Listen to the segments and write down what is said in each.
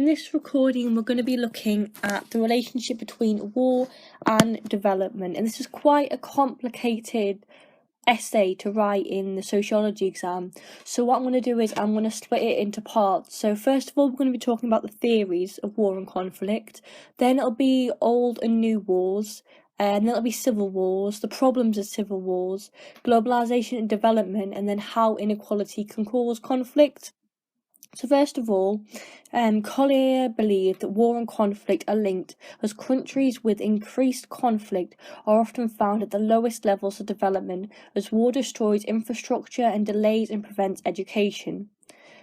in this recording we're going to be looking at the relationship between war and development, and this is quite a complicated essay to write in the sociology exam. So what I'm going to do is I'm going to split it into parts. So first of all, we're going to be talking about the theories of war and conflict, then it'll be old and new wars, and then it'll be civil wars, the problems of civil wars, globalisation and development, and then how inequality can cause conflict. So first of all, Collier believed that war and conflict are linked, as countries with increased conflict are often found at the lowest levels of development, as war destroys infrastructure and delays and prevents education.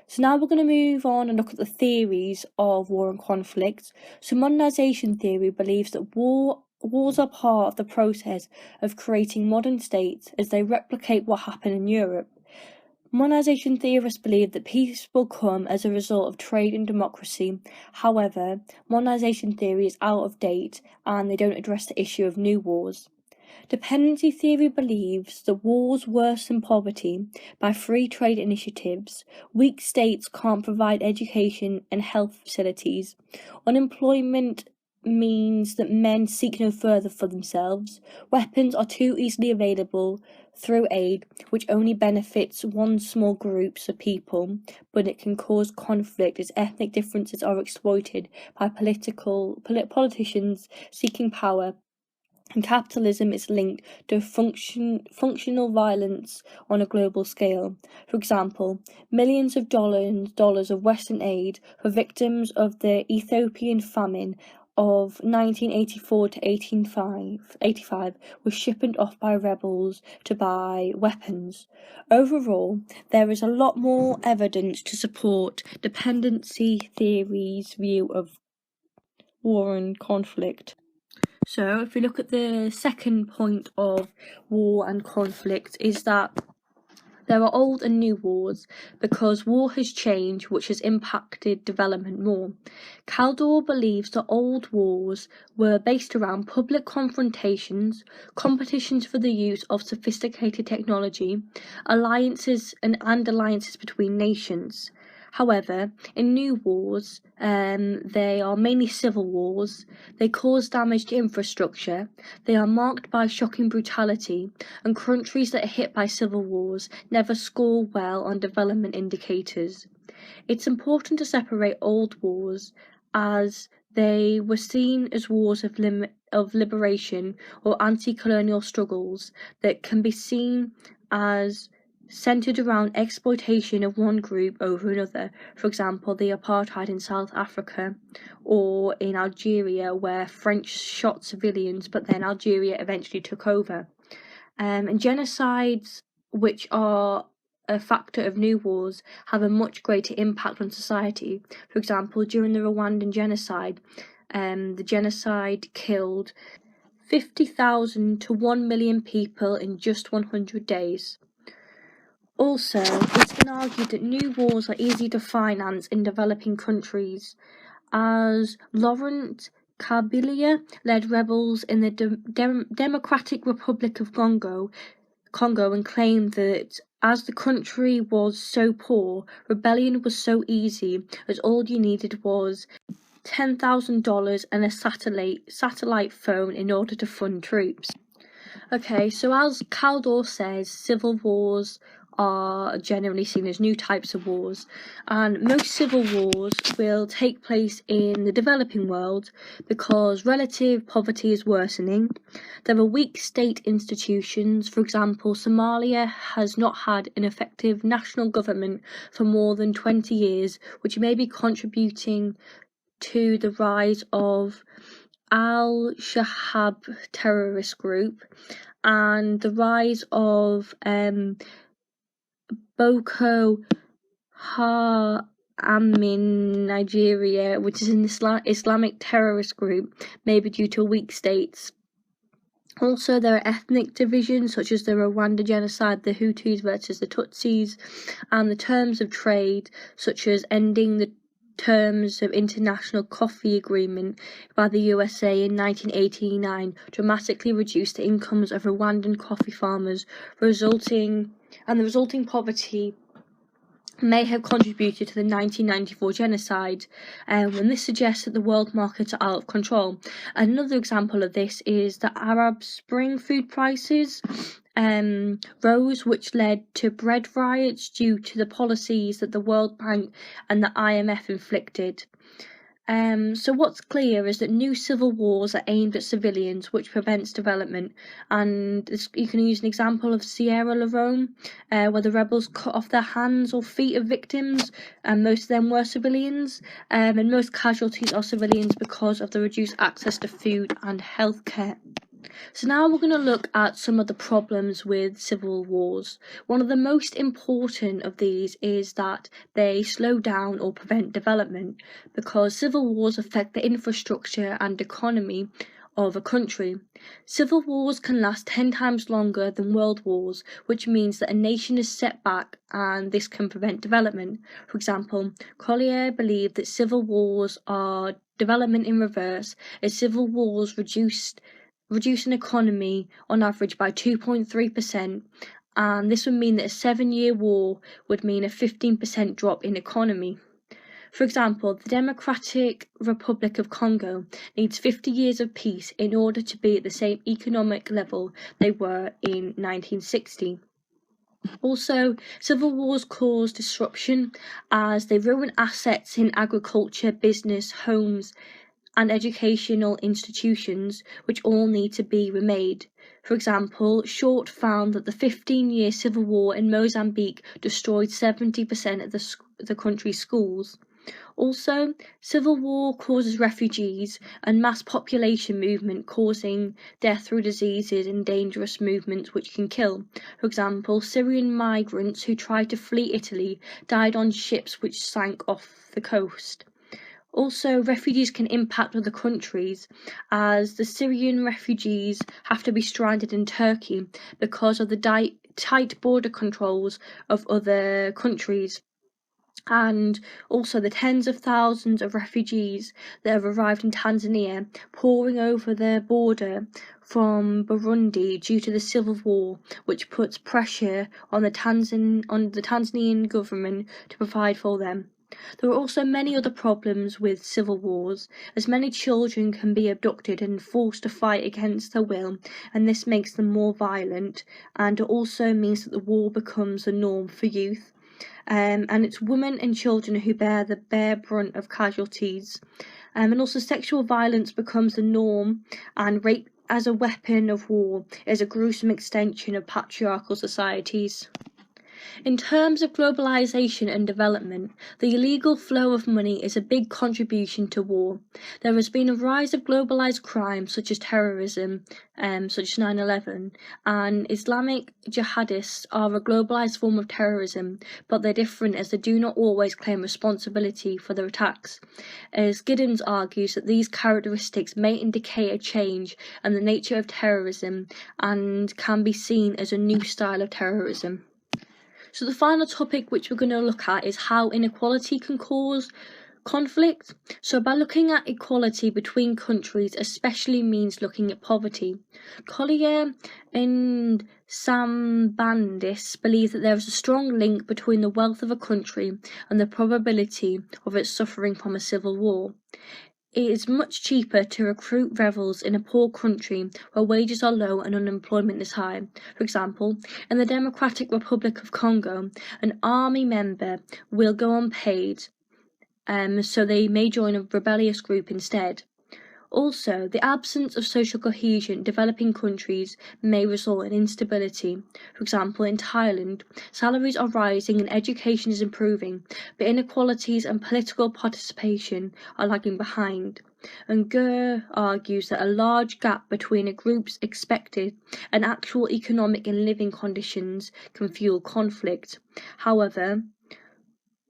So now we're going to move on and look at the theories of war and conflict. So modernisation theory believes that wars are part of the process of creating modern states, as they replicate what happened in Europe. Modernisation theorists believe that peace will come as a result of trade and democracy. However, modernisation theory is out of date and they don't address the issue of new wars. Dependency theory believes that wars worsen poverty by free trade initiatives. Weak states can't provide education and health facilities. Unemployment means that men seek no further for themselves. Weapons are too easily available through aid, which only benefits one small groups of people, but it can cause conflict as ethnic differences are exploited by politicians seeking power, and capitalism is linked to functional violence on a global scale. For example, millions of dollars of Western aid for victims of the Ethiopian famine of 1984 to 1885 was shipped off by rebels to buy weapons. Overall, there is a lot more evidence to support dependency theory's view of war and conflict. So if we look at the second point of war and conflict, is that there are old and new wars because war has changed, which has impacted development more. Kaldor believes that old wars were based around public confrontations, competitions for the use of sophisticated technology, alliances between nations. However, in new wars, they are mainly civil wars. They cause damage to infrastructure. They are marked by shocking brutality, and countries that are hit by civil wars never score well on development indicators. It's important to separate old wars, as they were seen as wars of liberation or anti-colonial struggles that can be seen as centered around exploitation of one group over another. For example, the apartheid in South Africa, or in Algeria, where French shot civilians, but then Algeria eventually took over. And genocides, which are a factor of new wars, have a much greater impact on society. For example, during the Rwandan genocide, the genocide killed 50,000 to 1 million people in just 100 days. Also, it's been argued that new wars are easy to finance in developing countries, as Laurent Kabila led rebels in the Democratic Republic of Congo and claimed that as the country was so poor, rebellion was so easy, as all you needed was $10,000 and a satellite phone in order to fund troops. Okay, so as Kaldor says, civil wars are generally seen as new types of wars, and most civil wars will take place in the developing world because relative poverty is worsening. There are weak state institutions. For example, Somalia has not had an effective national government for more than 20 years, which may be contributing to the rise of Al-Shabaab terrorist group and the rise of Boko Haram in Nigeria, which is an Islamic terrorist group, maybe due to weak states. Also, there are ethnic divisions such as the Rwanda genocide, the Hutus versus the Tutsis, and the terms of trade such as ending the terms of international coffee agreement by the USA in 1989 dramatically reduced the incomes of Rwandan coffee farmers, the resulting poverty may have contributed to the 1994 genocide, and this suggests that the world markets are out of control. Another example of this is the Arab Spring food prices rose, which led to bread riots due to the policies that the World Bank and the IMF inflicted. So what's clear is that new civil wars are aimed at civilians, which prevents development. And you can use an example of Sierra Leone, where the rebels cut off their hands or feet of victims, and most of them were civilians. And most casualties are civilians because of the reduced access to food and healthcare. So now we're going to look at some of the problems with civil wars. One of the most important of these is that they slow down or prevent development, because civil wars affect the infrastructure and economy of a country. Civil wars can last 10 times longer than world wars, which means that a nation is set back and this can prevent development. For example, Collier believed that civil wars are development in reverse, as civil wars reduce an economy on average by 2.3%, and this would mean that a 7-year war would mean a 15% drop in economy. For example, the Democratic Republic of Congo needs 50 years of peace in order to be at the same economic level they were in 1960. Also, civil wars cause disruption as they ruin assets in agriculture, business, homes, and educational institutions, which all need to be remade. For example, Short found that the 15-year civil war in Mozambique destroyed 70% of the country's schools. Also, civil war causes refugees and mass population movement, causing death through diseases and dangerous movements which can kill. For example, Syrian migrants who tried to flee Italy died on ships which sank off the coast. Also, refugees can impact other countries, as the Syrian refugees have to be stranded in Turkey because of the tight border controls of other countries. And also the tens of thousands of refugees that have arrived in Tanzania, pouring over the border from Burundi due to the civil war, which puts pressure on the Tanzanian government to provide for them. There are also many other problems with civil wars, as many children can be abducted and forced to fight against their will, and this makes them more violent, and it also means that the war becomes the norm for youth. And it's women and children who bear the bare brunt of casualties. And also sexual violence becomes the norm, and rape as a weapon of war is a gruesome extension of patriarchal societies. In terms of globalisation and development, the illegal flow of money is a big contribution to war. There has been a rise of globalised crime such as terrorism, such as 9/11, and Islamic jihadists are a globalised form of terrorism, but they're different as they do not always claim responsibility for their attacks. As Giddens argues that these characteristics may indicate a change in the nature of terrorism and can be seen as a new style of terrorism. So the final topic which we're going to look at is how inequality can cause conflict. So by looking at equality between countries especially means looking at poverty. Collier and Sambandis believe that there is a strong link between the wealth of a country and the probability of it suffering from a civil war. It is much cheaper to recruit rebels in a poor country where wages are low and unemployment is high. For example, in the Democratic Republic of Congo, an army member will go unpaid, so they may join a rebellious group instead. Also, the absence of social cohesion in developing countries may result in instability. For example, in Thailand, salaries are rising and education is improving, but inequalities and political participation are lagging behind. And Gurr argues that a large gap between a group's expected and actual economic and living conditions can fuel conflict. However,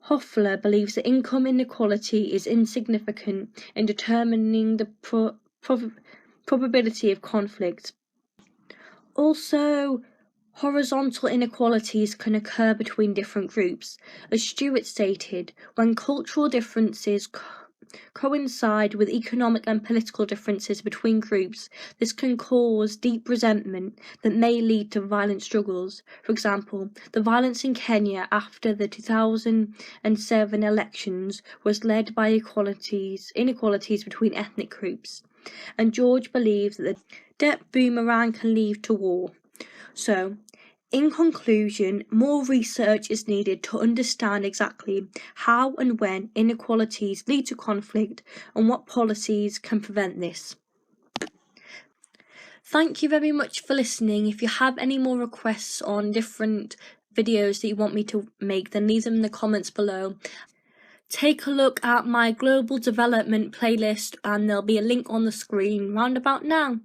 Hoffler believes that income inequality is insignificant in determining the probability of conflict. Also, horizontal inequalities can occur between different groups. As Stewart stated, when cultural differences coincide with economic and political differences between groups, this can cause deep resentment that may lead to violent struggles. For example, the violence in Kenya after the 2007 elections was led by inequalities between ethnic groups. And George believes that the debt boomerang can lead to war. So, in conclusion, more research is needed to understand exactly how and when inequalities lead to conflict and what policies can prevent this. Thank you very much for listening. If you have any more requests on different videos that you want me to make, then leave them in the comments below. Take a look at my global development playlist and there'll be a link on the screen round about now.